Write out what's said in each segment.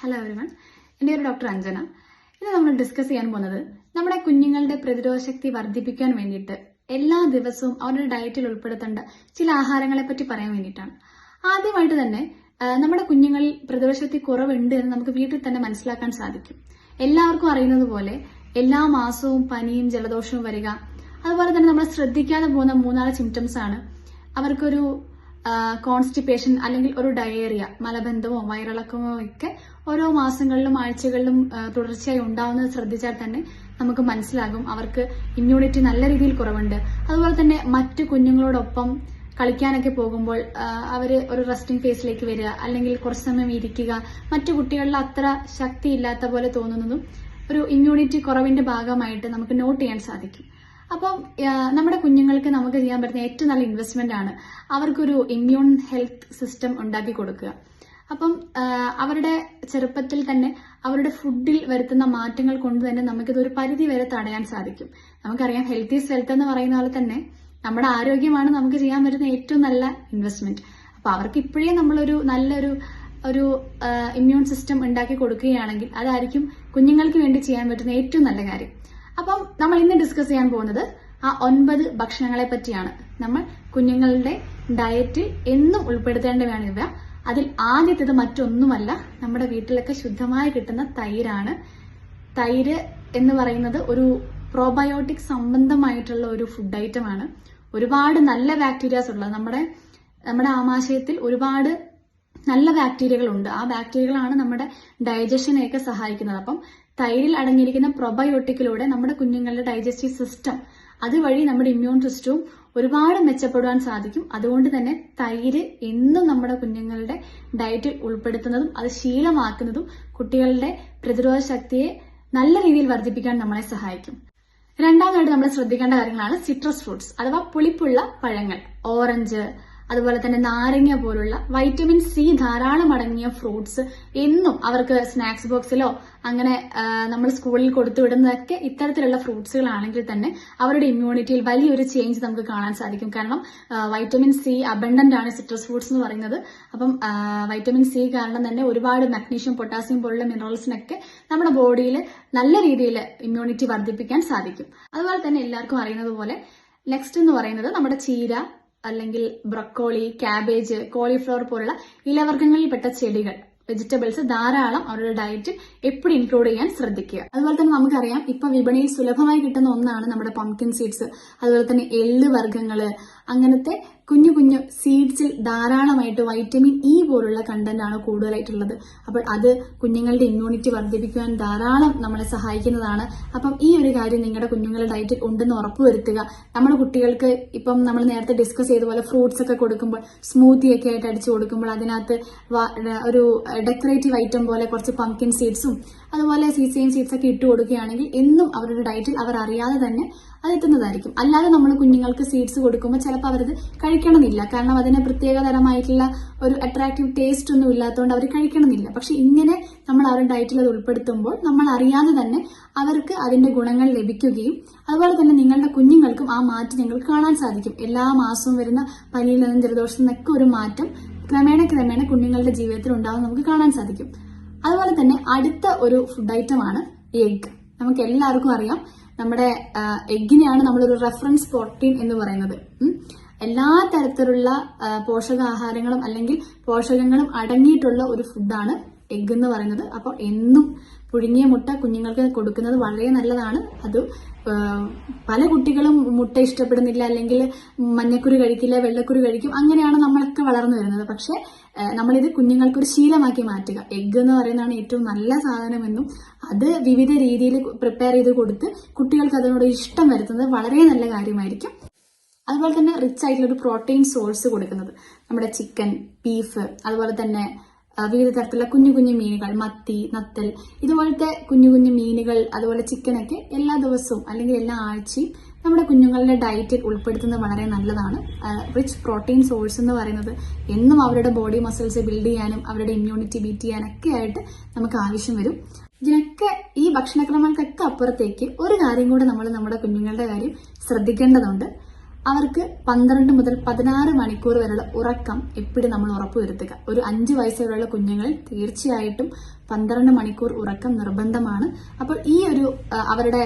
Hello everyone, എൻ്റെ ഒരു doctor Anjana. ഇന്ന് നമ്മൾ ഡിസ്കസ് ചെയ്യാൻ പോകുന്നത് നമ്മുടെ കുഞ്ഞുങ്ങളുടെ പ്രതിരോധ ശക്തി വർദ്ധിപ്പിക്കാൻ വേണ്ടിയിട്ട് എല്ലാ ദിവസവും അവരുടെ ഡയറ്റിൽ ഉൾപ്പെടുത്തേണ്ട ചില ആഹാരങ്ങളെ പറ്റി പറയാൻ വേണ്ടിയിട്ടാണ്. ആദ്യമായിട്ട് തന്നെ നമ്മുടെ കുഞ്ഞുങ്ങളിൽ പ്രതിരോധ ശക്തി കുറവുണ്ട് എന്ന് നമുക്ക് വീട്ടിൽ തന്നെ മനസ്സിലാക്കാൻ സാധിക്കും. എല്ലാവർക്കും അറിയുന്നത് പോലെ എല്ലാ മാസവും പനിയും ജലദോഷവും വരിക, അതുപോലെ തന്നെ നമ്മൾ ശ്രദ്ധിക്കാതെ പോകുന്ന മൂന്നാല് സിംറ്റംസ് ആണ് അവർക്കൊരു കോൺസ്റ്റിപ്പേഷൻ അല്ലെങ്കിൽ ഒരു ഡയേറിയ, മലബന്ധമോ വയറിളക്കമോ ഒക്കെ ഓരോ മാസങ്ങളിലും ആഴ്ചകളിലും തുടർച്ചയായി ഉണ്ടാവുന്നത് ശ്രദ്ധിച്ചാൽ തന്നെ നമുക്ക് മനസ്സിലാകും അവർക്ക് ഇമ്മ്യൂണിറ്റി നല്ല രീതിയിൽ കുറവുണ്ട്. അതുപോലെ തന്നെ മറ്റു കുഞ്ഞുങ്ങളോടൊപ്പം കളിക്കാനൊക്കെ പോകുമ്പോൾ അവര് ഒരു റെസ്റ്റിംഗ് ഫേസിലേക്ക് വരിക, അല്ലെങ്കിൽ കുറച്ച് സമയം ഇരിക്കുക, മറ്റു കുട്ടികളിൽ അത്ര ശക്തി ഇല്ലാത്ത പോലെ തോന്നുന്നതും ഒരു ഇമ്മ്യൂണിറ്റി കുറവിന്റെ ഭാഗമായിട്ട് നമുക്ക് നോട്ട് ചെയ്യാൻ സാധിക്കും. അപ്പം നമ്മുടെ കുഞ്ഞുങ്ങൾക്ക് നമുക്ക് ചെയ്യാൻ പറ്റുന്ന ഏറ്റവും നല്ല ഇൻവെസ്റ്റ്മെന്റ് ആണ് അവർക്കൊരു ഇമ്മ്യൂൺ ഹെൽത്ത് സിസ്റ്റം ഉണ്ടാക്കി കൊടുക്കുക. അപ്പം അവരുടെ ചെറുപ്പത്തിൽ തന്നെ അവരുടെ ഫുഡിൽ വരുത്തുന്ന മാറ്റങ്ങൾ കൊണ്ട് തന്നെ നമുക്കിത് ഒരു പരിധി വരെ തടയാൻ സാധിക്കും. നമുക്കറിയാം, ഹെൽത്ത് ഈസ് വെൽത്ത് എന്ന് പറയുന്ന പോലെ തന്നെ നമ്മുടെ ആരോഗ്യമാണ് നമുക്ക് ചെയ്യാൻ പറ്റുന്ന ഏറ്റവും നല്ല ഇൻവെസ്റ്റ്മെന്റ്. അപ്പൊ അവർക്ക് ഇപ്പോഴേ നമ്മളൊരു നല്ലൊരു ഇമ്മ്യൂൺ സിസ്റ്റം ഉണ്ടാക്കി കൊടുക്കുകയാണെങ്കിൽ അതായിരിക്കും കുഞ്ഞുങ്ങൾക്ക് വേണ്ടി ചെയ്യാൻ പറ്റുന്ന ഏറ്റവും നല്ല കാര്യം. അപ്പം നമ്മൾ ഇന്ന് ഡിസ്കസ് ചെയ്യാൻ പോകുന്നത് ആ 9 ഭക്ഷണങ്ങളെ പറ്റിയാണ്. നമ്മൾ കുഞ്ഞുങ്ങളുടെ ഡയറ്റിൽ എന്നും ഉൾപ്പെടുത്തേണ്ടവയാണ് ഇവ. അതിൽ ആദ്യത്തേത് മറ്റൊന്നുമല്ല, നമ്മുടെ വീട്ടിലൊക്കെ ശുദ്ധമായി കിട്ടുന്ന തൈരാണ്. തൈര് എന്ന് പറയുന്നത് ഒരു പ്രോബയോട്ടിക് സംബന്ധമായിട്ടുള്ള ഒരു ഫുഡ് ഐറ്റം ആണ്. ഒരുപാട് നല്ല ബാക്ടീരിയാസ് ഉള്ളത് നമ്മുടെ ആമാശയത്തിൽ ഒരുപാട് നല്ല ബാക്ടീരിയകളുണ്ട്. ആ ബാക്ടീരിയകളാണ് നമ്മുടെ ഡൈജഷനെയൊക്കെ സഹായിക്കുന്നത്. അപ്പം തൈരിൽ അടങ്ങിയിരിക്കുന്ന പ്രൊബയോട്ടിക്കിലൂടെ നമ്മുടെ കുഞ്ഞുങ്ങളുടെ ഡൈജസ്റ്റീവ് സിസ്റ്റം അതുവഴി നമ്മുടെ ഇമ്മ്യൂൺ സിസ്റ്റവും ഒരുപാട് മെച്ചപ്പെടുവാൻ സാധിക്കും. അതുകൊണ്ട് തന്നെ തൈര് എന്നും നമ്മുടെ കുഞ്ഞുങ്ങളുടെ ഡയറ്റിൽ ഉൾപ്പെടുത്തുന്നതും അത് ശീലമാക്കുന്നതും കുട്ടികളുടെ പ്രതിരോധ ശക്തിയെ നല്ല രീതിയിൽ വർദ്ധിപ്പിക്കാൻ നമ്മളെ സഹായിക്കും. രണ്ടാമതായിട്ട് നമ്മൾ ശ്രദ്ധിക്കേണ്ട കാര്യങ്ങളാണ് സിട്രസ് ഫ്രൂട്ട്സ് അഥവാ പുളിപ്പുള്ള പഴങ്ങൾ. ഓറഞ്ച്, അതുപോലെ തന്നെ നാരങ്ങ പോലുള്ള വൈറ്റമിൻ സി ധാരാളം അടങ്ങിയ ഫ്രൂട്ട്സ് എന്നും അവർക്ക് സ്നാക്സ് ബോക്സിലോ അങ്ങനെ നമ്മൾ സ്കൂളിൽ കൊടുത്തുവിടുന്നതൊക്കെ ഇത്തരത്തിലുള്ള ഫ്രൂട്ട്സുകളാണെങ്കിൽ തന്നെ അവരുടെ ഇമ്മ്യൂണിറ്റിയിൽ വലിയൊരു ചേഞ്ച് നമുക്ക് കാണാൻ സാധിക്കും. കാരണം വൈറ്റമിൻ സി അബണ്ടന്റ് ആണ് സിട്രസ് ഫ്രൂട്ട്സ് എന്ന് പറയുന്നത്. അപ്പം വൈറ്റമിൻ സി കാരണം തന്നെ ഒരുപാട് മഗ്നീഷ്യം, പൊട്ടാസ്യം പോലുള്ള മിനറൽസിനൊക്കെ നമ്മുടെ ബോഡിയിൽ നല്ല രീതിയിൽ ഇമ്മ്യൂണിറ്റി വർദ്ധിപ്പിക്കാൻ സാധിക്കും. അതുപോലെ തന്നെ എല്ലാവർക്കും അറിയുന്നത് പോലെ നെക്സ്റ്റ് എന്ന് പറയുന്നത് നമ്മുടെ ചീര, അല്ലെങ്കിൽ ബ്രക്കോളി, ക്യാബേജ്, കോളിഫ്ലവർ പോലുള്ള ഇലവർഗ്ഗങ്ങളിൽപ്പെട്ട ചെടികൾ, വെജിറ്റബിൾസ് ധാരാളം അവരുടെ ഡയറ്റിൽ എപ്പോഴും ഇൻക്ലൂഡ് ചെയ്യാൻ ശ്രദ്ധിക്കുക. അതുപോലെ തന്നെ നമുക്കറിയാം, ഇപ്പൊ വിപണിയിൽ സുലഭമായി കിട്ടുന്ന ഒന്നാണ് നമ്മുടെ പംകിൻ സീഡ്സ്, അതുപോലെ തന്നെ എള്ള് വർഗ്ഗങ്ങള്, അങ്ങനത്തെ കുഞ്ഞു കുഞ്ഞു സീഡ്സിൽ ധാരാളമായിട്ട് വൈറ്റമിൻ ഇ പോലുള്ള കണ്ടന്റ് ആണ് കൂടുതലായിട്ടുള്ളത്. അപ്പോൾ അത് കുഞ്ഞുങ്ങളുടെ ഇമ്മ്യൂണിറ്റി വർദ്ധിപ്പിക്കുവാൻ ധാരാളം നമ്മളെ സഹായിക്കുന്നതാണ്. അപ്പം ഈ ഒരു കാര്യം നിങ്ങളുടെ കുഞ്ഞുങ്ങളുടെ ഡയറ്റിൽ ഉണ്ടെന്ന് ഉറപ്പുവരുത്തുക. നമ്മുടെ കുട്ടികൾക്ക് ഇപ്പം നമ്മൾ നേരത്തെ ഡിസ്കസ് ചെയ്ത പോലെ ഫ്രൂട്ട്സ് ഒക്കെ കൊടുക്കുമ്പോൾ, സ്മൂത്തി ഒക്കെ ആയിട്ട് അടിച്ചു കൊടുക്കുമ്പോൾ അതിനകത്ത് ഒരു ഡെക്കറേറ്റീവ് ഐറ്റം പോലെ കുറച്ച് പംകിൻ സീഡ്സും അതുപോലെ സീസെയിം സീഡ്സ് ഒക്കെ ഇട്ട് കൊടുക്കുകയാണെങ്കിൽ എന്നും അവരുടെ ഡയറ്റിൽ അവർ അറിയാതെ തന്നെ അത് എത്തുന്നതായിരിക്കും. അല്ലാതെ നമ്മൾ കുഞ്ഞുങ്ങൾക്ക് സീഡ്സ് കൊടുക്കുമ്പോൾ ചിലപ്പോൾ അവരത് കഴിക്കണമെന്നില്ല. കാരണം അതിന് പ്രത്യേകതരമായിട്ടുള്ള ഒരു അട്രാക്റ്റീവ് ടേസ്റ്റ് ഒന്നും ഇല്ലാത്തതുകൊണ്ട് അവർ കഴിക്കണമെന്നില്ല. പക്ഷെ ഇങ്ങനെ നമ്മൾ അവരുടെ ഡയറ്റിൽ അത് ഉൾപ്പെടുത്തുമ്പോൾ നമ്മൾ അറിയാതെ തന്നെ അവർക്ക് അതിന്റെ ഗുണങ്ങൾ ലഭിക്കുകയും അതുപോലെ തന്നെ നിങ്ങളുടെ കുഞ്ഞുങ്ങൾക്കും ആ മാറ്റം നിങ്ങൾക്ക് കാണാൻ സാധിക്കും. എല്ലാ മാസവും വരുന്ന പനിയിൽ നിന്നും ജലദോഷത്തിൽ നിന്നൊക്കെ ഒരു മാറ്റം ക്രമേണ കുഞ്ഞുങ്ങളുടെ ജീവിതത്തിൽ ഉണ്ടാവും നമുക്ക് കാണാൻ സാധിക്കും. അതുപോലെ തന്നെ അടുത്ത ഒരു ഫുഡ് ഐറ്റമാണ് എഗ്. നമുക്ക് എല്ലാവർക്കും അറിയാം, നമ്മുടെ എഗ്ഗിനെയാണ് നമ്മളൊരു റെഫറൻസ് പ്രോട്ടീൻ എന്ന് പറയുന്നത്. എല്ലാ തരത്തിലുള്ള പോഷകാഹാരങ്ങളും അല്ലെങ്കിൽ പോഷകങ്ങളും അടങ്ങിയിട്ടുള്ള ഒരു ഫുഡാണ് എഗ് എന്ന് പറയുന്നത്. അപ്പോൾ എന്നും പുഴുങ്ങിയ മുട്ട കുഞ്ഞുങ്ങൾക്ക് കൊടുക്കുന്നത് വളരെ നല്ലതാണ്. അത് പല കുട്ടികളും മുട്ട ഇഷ്ടപ്പെടുന്നില്ല, അല്ലെങ്കിൽ മഞ്ഞക്കുരു കഴിക്കില്ല, വെള്ളക്കുരു കഴിക്കും, അങ്ങനെയാണ് നമ്മളൊക്കെ വളർന്നു വരുന്നത്. പക്ഷെ നമ്മളിത് കുഞ്ഞുങ്ങൾക്കൊരു ശീലമാക്കി മാറ്റുക. എഗ് എന്ന് പറയുന്നതാണ് ഏറ്റവും നല്ല സാധനമെന്നും അത് വിവിധ രീതിയിൽ പ്രിപ്പയർ ചെയ്ത് കൊടുത്ത് കുട്ടികൾക്ക് അതിനോട് ഇഷ്ടം വരുത്തുന്നത് വളരെ നല്ല കാര്യമായിരിക്കും. അതുപോലെ തന്നെ റിച്ച് ആയിട്ടുള്ള ഒരു പ്രോട്ടീൻ സോഴ്സ് കൊടുക്കുന്നത് നമ്മുടെ ചിക്കൻ, ബീഫ്, അതുപോലെ തന്നെ വിവിധ തരത്തിലുള്ള കുഞ്ഞു കുഞ്ഞു മീനുകൾ, മത്തി, നത്തൽ, ഇതുപോലത്തെ കുഞ്ഞു കുഞ്ഞു മീനുകൾ, അതുപോലെ ചിക്കനൊക്കെ എല്ലാ ദിവസവും അല്ലെങ്കിൽ എല്ലാ ആഴ്ചയും നമ്മുടെ കുഞ്ഞുങ്ങളുടെ ഡയറ്റിൽ ഉൾപ്പെടുത്തുന്നത് വളരെ നല്ലതാണ്. റിച്ച് പ്രോട്ടീൻ സോഴ്സ് എന്ന് പറയുന്നത് എന്നും അവരുടെ ബോഡി മസിൽസ് ബിൽഡ് ചെയ്യാനും അവരുടെ ഇമ്മ്യൂണിറ്റി ബീറ്റ് ചെയ്യാനൊക്കെ ആയിട്ട് നമുക്ക് ആവശ്യം വരും. ഇതിനൊക്കെ ഈ ഭക്ഷണക്രമങ്ങൾക്കൊക്കെ അപ്പുറത്തേക്ക് ഒരു കാര്യം കൂടെ നമ്മൾ നമ്മുടെ കുഞ്ഞുങ്ങളുടെ കാര്യം ശ്രദ്ധിക്കേണ്ടതുണ്ട്. അവർക്ക് 12 മുതൽ 16 മണിക്കൂർ വരെയുള്ള ഉറക്കം എപ്പോഴും നമ്മൾ ഉറപ്പുവരുത്തുക. ഒരു 5 വയസ്സ് വരെയുള്ള കുഞ്ഞുങ്ങളിൽ തീർച്ചയായിട്ടും 12 മണിക്കൂർ ഉറക്കം നിർബന്ധമാണ്. അപ്പോൾ ഈ ഒരു അവരുടെ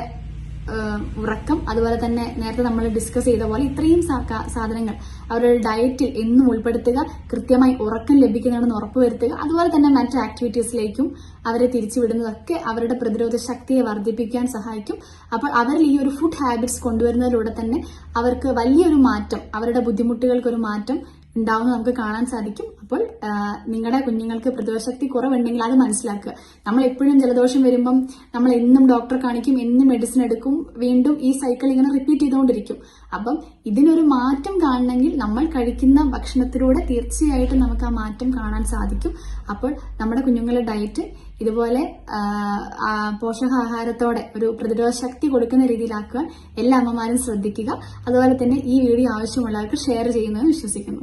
ഉറക്കം, അതുപോലെ തന്നെ നേരത്തെ നമ്മൾ ഡിസ്കസ് ചെയ്ത പോലെ ഇത്രയും സാധനങ്ങൾ അവരുടെ ഡയറ്റിൽ എന്നും ഉൾപ്പെടുത്തുക, കൃത്യമായി ഉറക്കം ലഭിക്കുന്നതാണെന്ന് ഉറപ്പുവരുത്തുക. അതുപോലെ തന്നെ മറ്റ് ആക്ടിവിറ്റീസിലേക്കും അവരെ തിരിച്ചുവിടുന്നതൊക്കെ അവരുടെ പ്രതിരോധ ശക്തിയെ വർദ്ധിപ്പിക്കാൻ സഹായിക്കും. അപ്പോൾ അവരിൽ ഈ ഒരു ഫുഡ് ഹാബിറ്റ്സ് കൊണ്ടുവരുന്നതിലൂടെ തന്നെ അവർക്ക് വലിയൊരു മാറ്റം, അവരുടെ ബുദ്ധിമുട്ടുകൾക്കൊരു മാറ്റം ഉണ്ടാവുന്നത് നമുക്ക് കാണാൻ സാധിക്കും. അപ്പോൾ നിങ്ങളുടെ കുഞ്ഞുങ്ങൾക്ക് പ്രതിരോധശക്തി കുറവുണ്ടെങ്കിൽ അത് മനസ്സിലാക്കുക. നമ്മൾ എപ്പോഴും ജലദോഷം വരുമ്പം നമ്മൾ എന്നും ഡോക്ടറെ കാണിക്കും, എന്നും മെഡിസിൻ എടുക്കും, വീണ്ടും ഈ സൈക്കിൾ ഇങ്ങനെ റിപ്പീറ്റ് ചെയ്തുകൊണ്ടിരിക്കും. അപ്പം ഇതിനൊരു മാറ്റം കാണണമെങ്കിൽ നമ്മൾ കഴിക്കുന്ന ഭക്ഷണത്തിലൂടെ തീർച്ചയായിട്ടും നമുക്ക് ആ മാറ്റം കാണാൻ സാധിക്കും. അപ്പോൾ നമ്മുടെ കുഞ്ഞുങ്ങളുടെ ഡയറ്റ് ഇതുപോലെ പോഷകാഹാരത്തോടെ ഒരു പ്രതിരോധ ശക്തി കൊടുക്കുന്ന രീതിയിലാക്കുവാൻ എല്ലാ അമ്മമാരും ശ്രദ്ധിക്കുക. അതുപോലെ തന്നെ ഈ വീഡിയോ ആവശ്യമുള്ളവർക്ക് ഷെയർ ചെയ്യുന്നതെന്ന് വിശ്വസിക്കുന്നു.